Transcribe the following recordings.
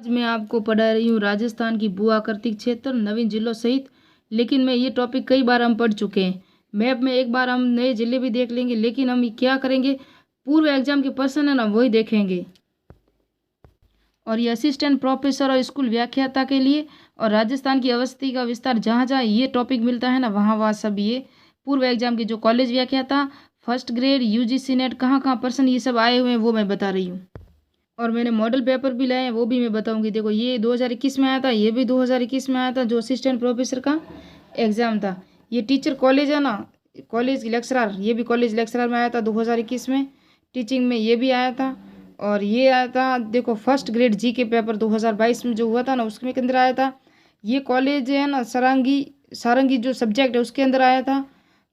आज मैं आपको पढ़ा रही हूँ राजस्थान की भू आकृतिक क्षेत्र नवीन जिलों सहित। लेकिन मैं ये टॉपिक कई बार हम पढ़ चुके हैं। मैप में एक बार हम नए जिले भी देख लेंगे, लेकिन हम क्या करेंगे, पूर्व एग्जाम के पर्सन है ना वही देखेंगे। और ये असिस्टेंट प्रोफेसर और स्कूल व्याख्याता के लिए, और राजस्थान की अवस्थी का विस्तार जहाँ जहाँ ये टॉपिक मिलता है ना वहाँ वहाँ सब ये पूर्व एग्जाम की जो कॉलेज व्याख्याता, फर्स्ट ग्रेड, यूजीसी नेट, कहाँ कहाँ पर्सन ये सब आए हुए हैं वो मैं बता रही हूँ। और मैंने मॉडल पेपर भी लाए हैं वो भी मैं बताऊंगी। देखो ये 2021 में आया था, ये भी 2021 में आया था जो असिस्टेंट प्रोफेसर का एग्ज़ाम था। ये टीचर कॉलेज है ना, कॉलेज लेक्चरर, ये भी कॉलेज लेक्चरर में आया था 2021 में। टीचिंग में ये भी आया था। और ये आया था देखो फर्स्ट ग्रेड जी के पेपर 2022 में जो हुआ था ना उसमें के अंदर आया था। ये कॉलेज है ना सारंगी जो सब्जेक्ट है उसके अंदर आया था।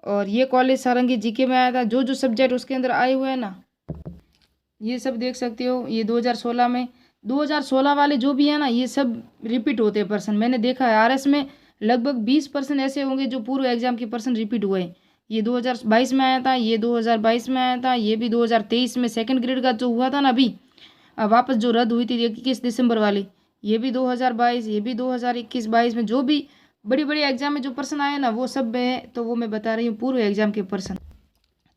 और ये कॉलेज सारंगी जीके में आया था। जो जो सब्जेक्ट उसके अंदर आए हुए हैं ना ये सब देख सकते हो। ये 2016 में, 2016 वाले जो भी है ना ये सब रिपीट होते हैं पर्सन। मैंने देखा है आरएस में लगभग 20% ऐसे होंगे जो पूर्व एग्जाम के पर्सन रिपीट हुए हैं। ये 2022 में आया था, ये 2022 में आया था, ये भी 2023 में सेकंड ग्रेड का जो हुआ था ना अभी वापस जो रद्द हुई थी 21 दिसंबर वाली, ये भी 2022, ये भी 2021-22 में जो भी बड़ी बड़ी एग्जाम में जो पर्सन आए ना वो सब है। तो वो मैं बता रही हूँ पूर्व एग्जाम के पर्सन।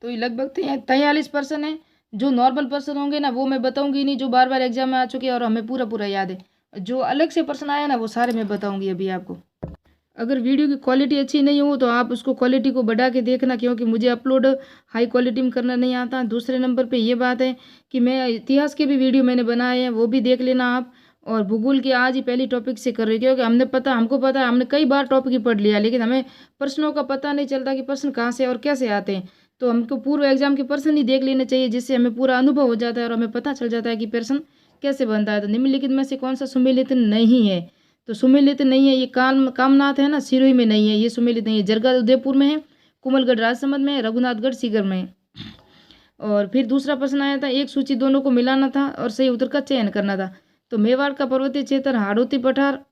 तो ये लगभग 43% है। जो नॉर्मल पर्सन होंगे ना वो मैं बताऊंगी नहीं, जो बार बार एग्जाम में आ चुके हैं और हमें पूरा पूरा याद है। जो अलग से पर्सन आया ना वो सारे मैं बताऊंगी अभी आपको। अगर वीडियो की क्वालिटी अच्छी नहीं हो तो आप उसको क्वालिटी को बढ़ा के देखना, क्योंकि मुझे अपलोड हाई क्वालिटी में करना नहीं आता। दूसरे नंबर पे ये बात है कि मैं इतिहास के भी वीडियो मैंने बनाए हैं वो भी देख लेना आप। और भूगोल की आज ही पहली टॉपिक से कर रही हूँ, क्योंकि हमको पता है हमने कई बार टॉपिक ही पढ़ लिया, लेकिन हमें प्रश्नों का पता नहीं चलता कि प्रश्न कहाँ से और कैसे आते हैं। तो हमको पूर्व एग्जाम के प्रश्न ही देख लेने चाहिए, जिससे हमें पूरा अनुभव हो जाता है और हमें पता चल जाता है कि प्रश्न कैसे बनता है। तो निम्नलिखित में से कौन सा सुमेलित नहीं है? तो सुमेलित नहीं है ये कामनाथ है ना, सिरोही में नहीं है, ये सुमेलित नहीं है। जरगा उदयपुर में है, कुमलगढ़ राजसमंद में है, रघुनाथगढ़ सीकर में है। और फिर दूसरा प्रश्न आया था एक सूची दोनों को मिलाना था और सही उत्तर का चयन करना था। तो मेवाड़ का पर्वतीय क्षेत्र हाड़ौती पठार,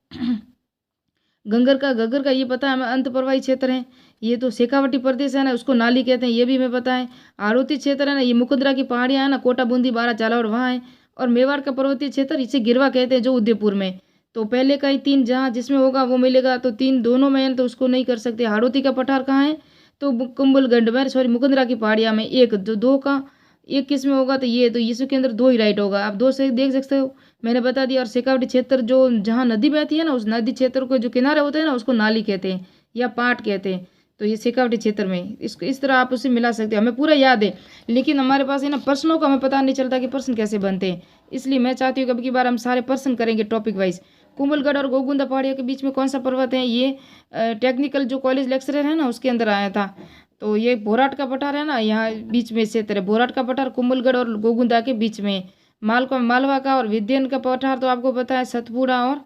गग्गर का ये पता है हमें अंत प्रवाही क्षेत्र है। ये तो शेखावटी प्रदेश है ना उसको नाली कहते हैं, ये भी हमें पता है। हाड़ौती क्षेत्र है ना ये मुकुंदरा की पहाड़ियाँ है ना, कोटा बूंदी बारा झालावाड़ वहाँ है। और मेवाड़ का पर्वतीय क्षेत्र इसे गिरवा कहते हैं जो उदयपुर में। तो पहले का ही तीन जहाँ जिसमें होगा वो मिलेगा, तो तीन दोनों में है तो उसको नहीं कर सकते। हाड़ौती का पठार कहाँ है? तो कुंभलगढ़ में, सॉरी मुकुंदरा की पहाड़ियाँ में। एक जो दो का एक किस में होगा? तो ये तो इसके अंदर दो ही राइट होगा, आप दो से देख सकते हो, मैंने बता दिया। और शेखावटी क्षेत्र जो जहाँ नदी बहती है ना उस नदी क्षेत्र को जो किनारे होते हैं ना उसको नाली कहते हैं या पाट कहते हैं। तो ये शेखावटी क्षेत्र में इसको इस तरह आप उसे मिला सकते हो, हमें पूरा याद है। लेकिन हमारे पास है ना प्रश्नों का हमें पता नहीं चलता कि प्रश्न कैसे बनते हैं। इसलिए मैं चाहती हूँ कि अब की बार हम सारे प्रश्न करेंगे टॉपिक वाइज। कुंभलगढ़ और गोगुंदा पहाड़ियों के बीच में कौन सा पर्वत है? ये टेक्निकल जो कॉलेज लेक्चरर है ना उसके अंदर आया था। तो ये बोराट का पठार है ना, यहाँ बीच में क्षेत्र है बोराट का पठार, कुंभलगढ़ और गोगुंदा के बीच में। मालवा का और विद्यन का पठार तो आपको पता है सतपुड़ा और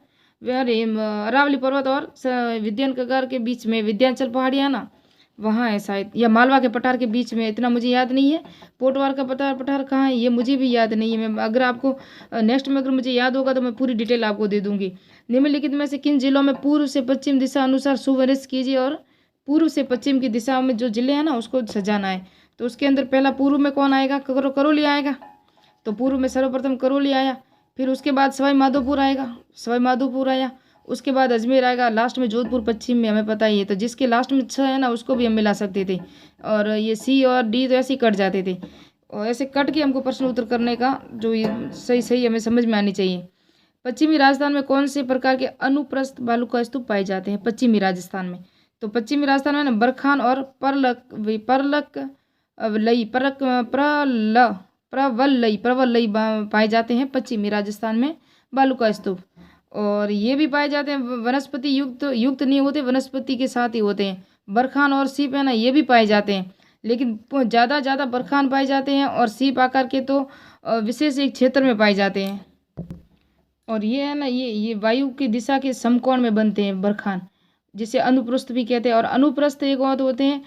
अरावली पर्वत और विद्यन का के बीच में विद्यांचल पहाड़ियाँ ना वहाँ है शायद, या मालवा के पठार के बीच में, इतना मुझे याद नहीं है। पोटवार का पठार कहाँ है ये मुझे भी याद नहीं है। मैं अगर आपको नेक्स्ट में अगर मुझे याद होगा तो मैं पूरी डिटेल आपको दे दूंगी। निम्नलिखित में से किन जिलों में पूर्व से पश्चिम दिशा अनुसार सुव्यवस्थित कीजिए, और पूर्व से पश्चिम की दिशा में जो जिले हैं ना उसको सजाना है। तो उसके अंदर पहला पूर्व में कौन आएगा? करौली आएगा। तो पूर्व में सर्वप्रथम करौली आया, फिर उसके बाद सवाई माधोपुर आएगा, सवाई माधोपुर आया, उसके बाद अजमेर आएगा, लास्ट में जोधपुर पश्चिम में, हमें पता ही है। तो जिसके लास्ट में 6 है ना उसको भी हम मिला सकते थे, और ये सी और डी तो ऐसे ही कट जाते थे। और ऐसे कट के हमको प्रश्न उत्तर करने का जो ये सही सही हमें समझ में आनी चाहिए। पश्चिमी राजस्थान में कौन से प्रकार के अनुप्रस्थ बालू का स्तूप पाए जाते हैं पश्चिमी राजस्थान में? तो पश्चिमी राजस्थान में ना बरखान और प्रवलई पाए जाते हैं पश्चिमी राजस्थान में बालू का स्तूप। और ये भी पाए जाते हैं वनस्पति युक्त नहीं होते, वनस्पति के साथ ही होते हैं। बरखान और सीप है ना ये भी पाए जाते हैं, लेकिन ज़्यादा बरखान पाए जाते हैं और सीप आकार के तो विशेष एक क्षेत्र में पाए जाते हैं। और ये है ना ये वायु की दिशा के समकोण में बनते हैं बरखान, जिसे अनुप्रस्थ भी कहते हैं। और अनुप्रस्थ एक और होते हैं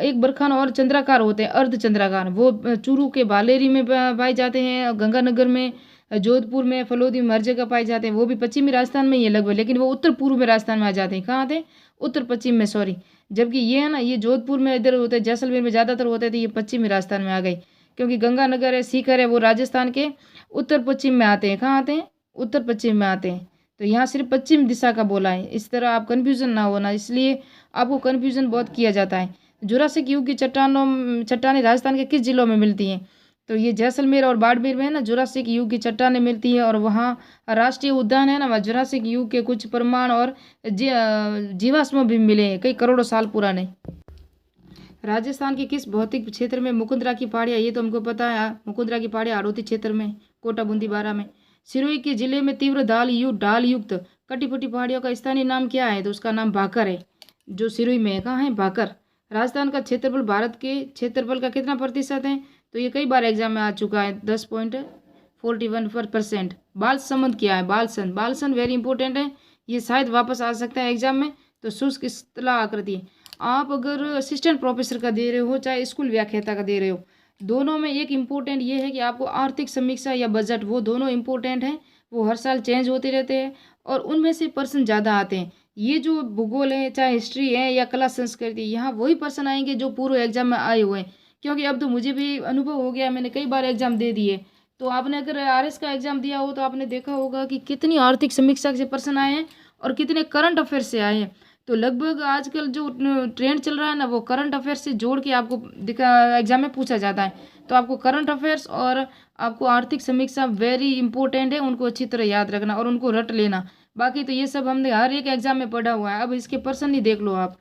एक बरखान और चंद्राकार होते हैं, अर्ध चंद्राकार, वो चूरू के बालेरी में पाए जाते हैं, गंगानगर में, जोधपुर में, फलोदी में, हर जगह पाए जाते हैं। वो भी पश्चिमी राजस्थान में ही है लगभग, लेकिन वो उत्तर पूर्व में राजस्थान में आ जाते हैं। कहाँ थे? उत्तर पश्चिम में, सॉरी। जबकि ये है ना ये जोधपुर में इधर होते हैं, जैसलमेर में ज़्यादातर होते थे, ये पश्चिमी राजस्थान में आ गई। क्योंकि गंगानगर है, सीकर है, वो राजस्थान के उत्तर पश्चिम में आते हैं। कहाँ आते हैं? उत्तर पश्चिम में आते हैं। तो यहाँ सिर्फ पश्चिम दिशा का बोला है, इस तरह आप कन्फ्यूज़न ना होना, इसलिए आपको कन्फ्यूज़न बहुत किया जाता है। जुरासिक युग की चट्टानें राजस्थान के किस जिलों में मिलती हैं? तो ये जैसलमेर और बाड़मेर में है ना, जुरासिक युग की चट्टानें मिलती है। और वहाँ राष्ट्रीय उद्यान है ना, वहाँ जुरासिक युग के कुछ प्रमाण और जीवाश्म भी मिले हैं, कई करोड़ों साल पुराने। राजस्थान के किस भौतिक क्षेत्र में मुकुंदरा की पहाड़ियाँ, ये तो हमको पता है, मुकुंदरा की पहाड़ियाँ हाड़ौती क्षेत्र में, कोटा बूंदी बारा में। सिरोही के जिले में तीव्र ढाल युक्त कटी-फटी पहाड़ियों का स्थानीय नाम क्या है? तो उसका नाम भाकर है, जो सिरोही में है। कहाँ है? भाकर। राजस्थान का क्षेत्रफल भारत के क्षेत्रफल का कितना प्रतिशत है? तो ये कई बार एग्जाम में आ चुका है, 10.41%। बाल संबंध क्या है? बाल सन वेरी इंपॉर्टेंट है, ये शायद वापस आ सकता है एग्जाम में। तो शुष्क स्थला आकृति, आप अगर असिस्टेंट प्रोफेसर का दे रहे हो चाहे स्कूल व्याख्याता का दे रहे हो, दोनों में एक इम्पोर्टेंट ये है कि आपको आर्थिक समीक्षा या बजट, वो दोनों इम्पोर्टेंट हैं। वो हर साल चेंज होते रहते हैं और उनमें से पर्सन ज़्यादा आते हैं। ये जो भूगोल है, चाहे हिस्ट्री है या कला संस्कृति, यहाँ वही पर्सन आएंगे जो पूर्व एग्जाम में आए हुए हैं। क्योंकि अब तो मुझे भी अनुभव हो गया, मैंने कई बार एग्जाम दे दिए। तो आपने अगर आरएस का एग्जाम दिया हो तो आपने देखा होगा कि कितनी आर्थिक समीक्षा से पर्सन आए हैं और कितने करंट अफेयर से आए हैं। तो लगभग आजकल जो ट्रेंड चल रहा है ना, वो करंट अफेयर्स से जोड़ के आपको एग्जाम में पूछा जाता है। तो आपको करंट अफेयर्स और आपको आर्थिक समीक्षा वेरी इंपॉर्टेंट है, उनको अच्छी तरह याद रखना और उनको रट लेना। बाकी तो ये सब हमने हर एक एग्जाम में पढ़ा हुआ है, अब इसके पर्सन ही देख लो आप।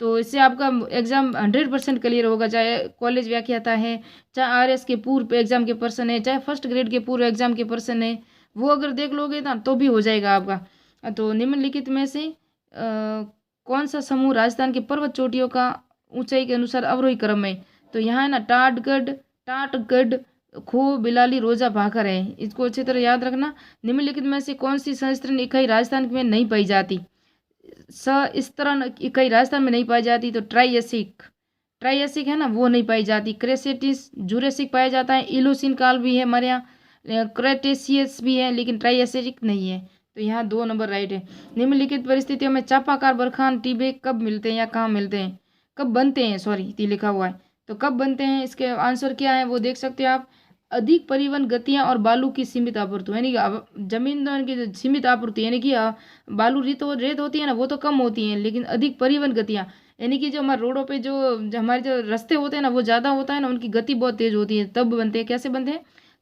तो इससे आपका एग्जाम 100% क्लियर होगा, चाहे कॉलेज व्याख्याता है, चाहे आरएस के पूर्व एग्जाम के पर्सन है, चाहे फर्स्ट ग्रेड के पूर्व एग्जाम के पर्सन है, वो अगर देख लोगे ना तो भी हो जाएगा आपका। तो निम्नलिखित में से कौन सा समूह राजस्थान की पर्वत चोटियों का ऊंचाई के अनुसार अवरोही क्रम है? तो यहाँ है ना टाटगढ़, खो, बिलाली, रोजा, भाखर है, इसको अच्छी तरह याद रखना। निम्नलिखित में से कौन सी संस्तरण इकाई राजस्थान में नहीं पाई जाती? सस्तरण इकाई राजस्थान में नहीं पाई जाती, तो ट्राइएसिक है ना, वो नहीं पाई जाती। क्रेसेटिस, जुरेसिक पाया जाता है, इलोसिन काल भी है हमारे यहाँ, क्रेटेशियस भी है, लेकिन ट्राइएसिक नहीं है। तो यहाँ 2 नंबर राइट है। निम्नलिखित परिस्थितियों में चापाकार बरखान टिब्बे कब मिलते हैं या कहाँ मिलते हैं? कब बनते हैं, सॉरी ये लिखा हुआ है। तो कब बनते हैं, इसके आंसर क्या है वो देख सकते हो आप। अधिक परिवहन गतियां और बालू की सीमित आपूर्ति, यानी कि जमीन की जो सीमित आपूर्ति, यानी कि बालू रेत होती है ना, वो तो कम होती है, लेकिन अधिक परिवहन गतियां, यानी कि जो हमारे रोडों पे जो हमारे जो रास्ते होते हैं ना, वो ज़्यादा होता है ना, उनकी गति बहुत तेज होती है, तब बनते हैं। कैसे बनते हैं?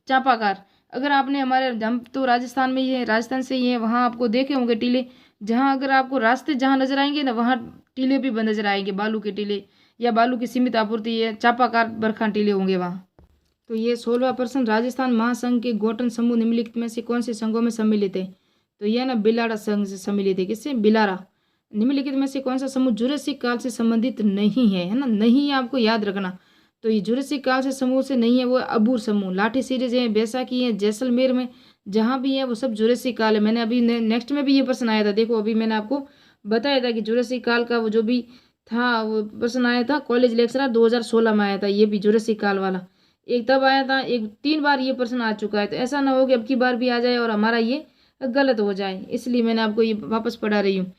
चापाकार। अगर आपने हम तो राजस्थान में ही है, राजस्थान से ही है, वहाँ आपको देखे होंगे टीले, जहाँ अगर आपको रास्ते जहाँ नजर आएंगे ना, वहाँ टीले भी नजर आएंगे, बालू के टीले या बालू की सीमित आपूर्ति है, चापाकार बरखान टीले होंगे वहाँ। तो ये 16वां प्रश्न, राजस्थान महासंघ के गोठन समूह निम्नलिखित में से कौन से संघों में सम्मिलित है? तो यह ना बिलारा संघ से सम्मिलित है। किससे? बिलारा। निम्नलिखित में से कौन सा समूह जुरासिक काल से संबंधित नहीं है? है ना, नहीं आपको याद रखना। तो ये जुरासिक काल से समूह से नहीं है, वो अबूर समूह, लाठी सीरीज है, बैसाखी है, जैसलमेर में जहाँ भी है वो सब जुरासिक काल है। मैंने अभी नेक्स्ट में भी ये प्रश्न आया था, देखो अभी मैंने आपको बताया था कि जुरासिक काल का वो जो भी था वो प्रश्न आया था, कॉलेज लेक्चरर 2016 में आया था, ये भी जुरासिक काल वाला एक तब आया था, एक 3 बार ये प्रश्न आ चुका है। तो ऐसा ना हो कि अब की बार भी आ जाए और हमारा ये गलत हो जाए, इसलिए मैंने आपको ये वापस पढ़ा रही हूँ।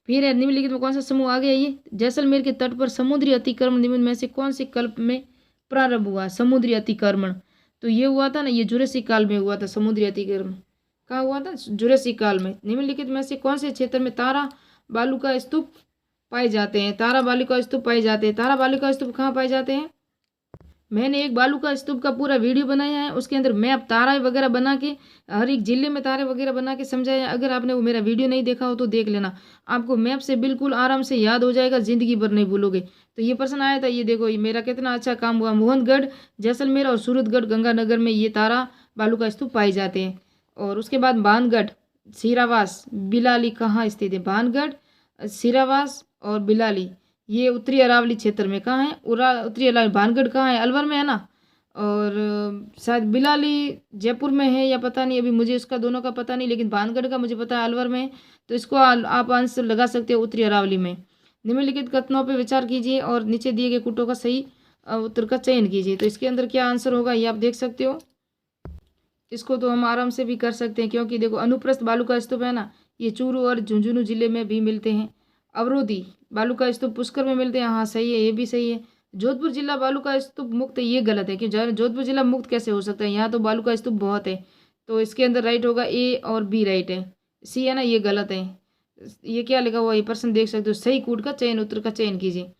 फिर है निम्नलिखित में कौन सा समूह आ गया? ये जैसलमेर के तट पर समुद्री अतिक्रमण निम्न में से कौन से कल्प में प्रारंभ हुआ? समुद्री अतिक्रमण, तो ये हुआ था ना, ये जुरासिक काल में हुआ था। समुद्री अतिक्रमण कहाँ हुआ था? जुरासिक काल में। निम्नलिखित में से कौन से क्षेत्र में तारा बालू का स्तूप पाए जाते हैं? तारा बालू का स्तूप पाए जाते हैं। तारा बालू का स्तूप कहाँ पाए जाते हैं? मैंने एक बालू का स्तूप का पूरा वीडियो बनाया है, उसके अंदर मैप तारा वगैरह बना के हर एक जिले में तारे वगैरह बना के समझाया। अगर आपने वो मेरा वीडियो नहीं देखा हो तो देख लेना, आपको मैप से बिल्कुल आराम से याद हो जाएगा, जिंदगी भर नहीं भूलोगे। तो ये प्रश्न आया था, ये देखो ये मेरा कितना अच्छा काम हुआ। मोहनगढ़, जैसलमेर और सूरतगढ़, गंगानगर में ये तारा बालू का स्तूप पाए जाते हैं। और उसके बाद भानगढ़, सीरावास, बिलाली कहाँ स्थित है? भानगढ़, सीरावास और बिलाली ये उत्तरी अरावली क्षेत्र में कहाँ है? उत्तरी अरावली। भानगढ़ कहाँ है? अलवर में है ना। और शायद बिलाली जयपुर में है या पता नहीं, अभी मुझे उसका दोनों का पता नहीं, लेकिन भानगढ़ का मुझे पता है अलवर में है। तो इसको आप आंसर लगा सकते हो उत्तरी अरावली में। निम्नलिखित कथनों पर विचार कीजिए और नीचे दिए गए कूटों का सही उत्तर का चयन कीजिए। तो इसके अंदर क्या आंसर होगा ये आप देख सकते हो। इसको तो हम आराम से भी कर सकते हैं, क्योंकि देखो अनुप्रस्थ बालू का स्तूप है ना, ये चूरू और झुंझुनू जिले में भी मिलते हैं। अवरोधी बालू का स्तूप पुष्कर में मिलते हैं, हाँ सही है, ये भी सही है। जोधपुर जिला बालू का स्तूप मुक्त है, ये गलत है, कि जोधपुर जिला मुक्त कैसे हो सकता है? यहाँ तो बालू का स्तूप बहुत है। तो इसके अंदर राइट होगा ए और बी राइट है, सी है ना ये गलत है। ये क्या लिखा हुआ ये प्रश्न देख सकते हो, सही कूट का चयन, उत्तर का चयन कीजिए।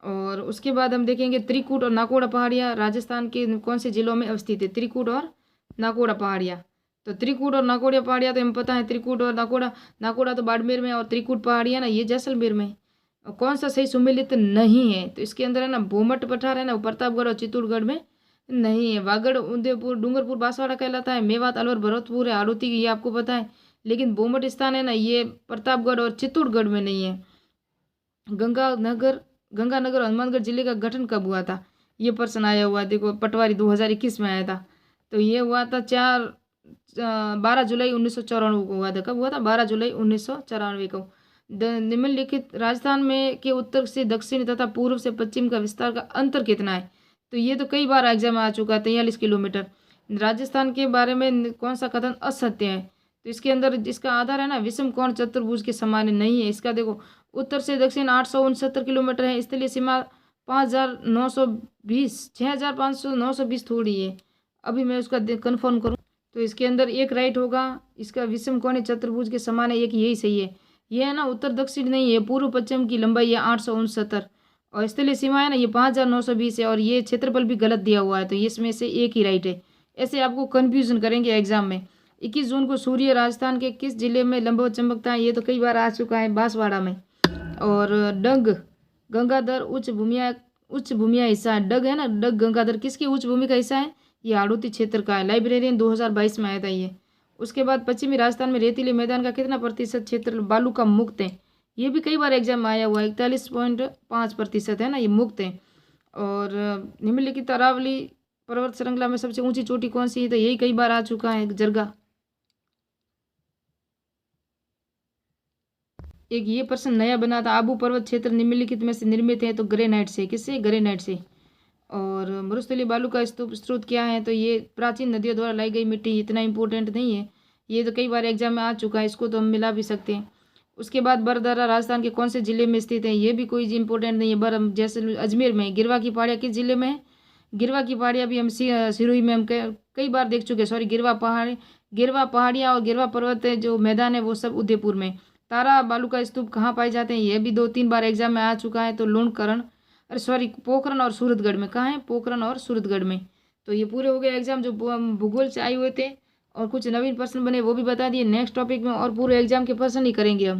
और उसके बाद हम देखेंगे त्रिकूट और नाकोड़ा पहाड़ियाँ राजस्थान के कौन से जिलों में अवस्थित है, त्रिकूट और नाकोड़ा पहाड़ियाँ। तो त्रिकूट और नाकोड़ा पहाड़ियाँ तो हमें पता है, त्रिकूट और नाकोड़ा, नाकोड़ा तो बाड़मेर में और त्रिकूट पहाड़ियाँ ना ये जैसलमेर में। और कौन सा सही सुमेलित नहीं है, तो इसके अंदर है ना भूमट पठार है ना वो प्रतापगढ़ और चित्तौड़गढ़ में नहीं है। वागड़, उदयपुर, डूंगरपुर, बांसवाड़ा कहलाता है। मेवात, अलवर, भरतपुर है, हाड़ौती ये आपको पता है। लेकिन भूमट स्थान है ना ये प्रतापगढ़ और चित्तौड़गढ़ में नहीं है। गंगानगर हनुमानगढ़ जिले का गठन कब हुआ था, ये प्रश्न आया हुआ है। देखो पटवारी 2021 में आया था। तो ये हुआ था 12 जुलाई 1994 को हुआ था। कब हुआ था? 12 जुलाई 1994 को। निम्नलिखित राजस्थान में के उत्तर से दक्षिण तथा पूर्व से पश्चिम का विस्तार का अंतर कितना है? तो ये तो कई बार एग्जाम में आ चुका है, 43 किलोमीटर। राजस्थान के बारे में कौन सा कथन असत्य है? तो इसके अंदर जिसका आधार है ना विषम कोण चतुर्भुज के समान नहीं है। इसका देखो उत्तर से दक्षिण 869 किलोमीटर है, स्थलीय सीमा 5920, 6500 थोड़ी है। अभी मैं उसका कन्फर्म करूँ तो इसके अंदर एक राइट होगा, इसका विषम कोणीय चतुर्भुज के समान है, एक यही सही है। ये है ना उत्तर दक्षिण नहीं है, पूर्व पश्चिम की लंबाई है 869 और स्थलीय सीमा है ना ये 5920 है। और ये क्षेत्रफल भी गलत दिया हुआ है, तो इसमें से एक ही राइट है। ऐसे आपको कन्फ्यूजन करेंगे एग्जाम में। 21 जून को सूर्य राजस्थान के किस जिले में लंबवत चमकता है? ये तो कई बार आ चुका है, बांसवाड़ा में। और डग गंगाधर उच्च भूमिया हिस्सा है। डग है ना, डग गंगाधर किसकी उच्च भूमि का हिस्सा है? ये हाड़ौती क्षेत्र का है। लाइब्रेरियन 2022 में आया था ये। उसके बाद पश्चिमी राजस्थान में रेतीले मैदान का कितना प्रतिशत क्षेत्र बालू का मुक्त है? ये भी कई बार एग्जाम में आया हुआ है, 41.5% है ना ये मुक्त है। और निम्नलिखित अरावली पर्वत श्रृंखला में सबसे ऊंची चोटी कौन सी है? तो यही कई बार आ चुका है, जरगा। एक ये प्रश्न नया बना था, आबू पर्वत क्षेत्र निम्नलिखित में से निर्मित है? तो ग्रेनाइट से। किससे? ग्रेनाइट से। और मरुस्थलीय बालू का स्रोत क्या है? तो ये प्राचीन नदियों द्वारा लाई गई मिट्टी। इतना इंपॉर्टेंट नहीं है, ये तो कई बार एग्जाम में आ चुका है, इसको तो हम मिला भी सकते हैं। उसके बाद बरदरा राजस्थान के कौन से जिले में स्थित है? ये भी कोई इंपॉर्टेंट नहीं है। जैसे अजमेर में। गिरवा की पहाड़ियाँ किस जिले में है? गिरवा की पहाड़ियाँ भी हम सिरोही में हम कई बार देख चुके हैं। सॉरी, गिरवा पहाड़ियाँ और गिरवा पर्वत जो मैदान है वो सब उदयपुर में। तारा बालू का स्तूप कहाँ पाए जाते हैं? ये भी 2-3 बार एग्जाम में आ चुका है। तो लोणकरण, अरे सॉरी, पोखरण और सूरतगढ़ में। कहाँ है? पोखरण और सूरतगढ़ में। तो ये पूरे हो गए एग्जाम जो भूगोल से आए हुए थे, और कुछ नवीन प्रश्न बने वो भी बता दिए। नेक्स्ट टॉपिक में और पूरे एग्जाम के प्रश्न ही करेंगे हम।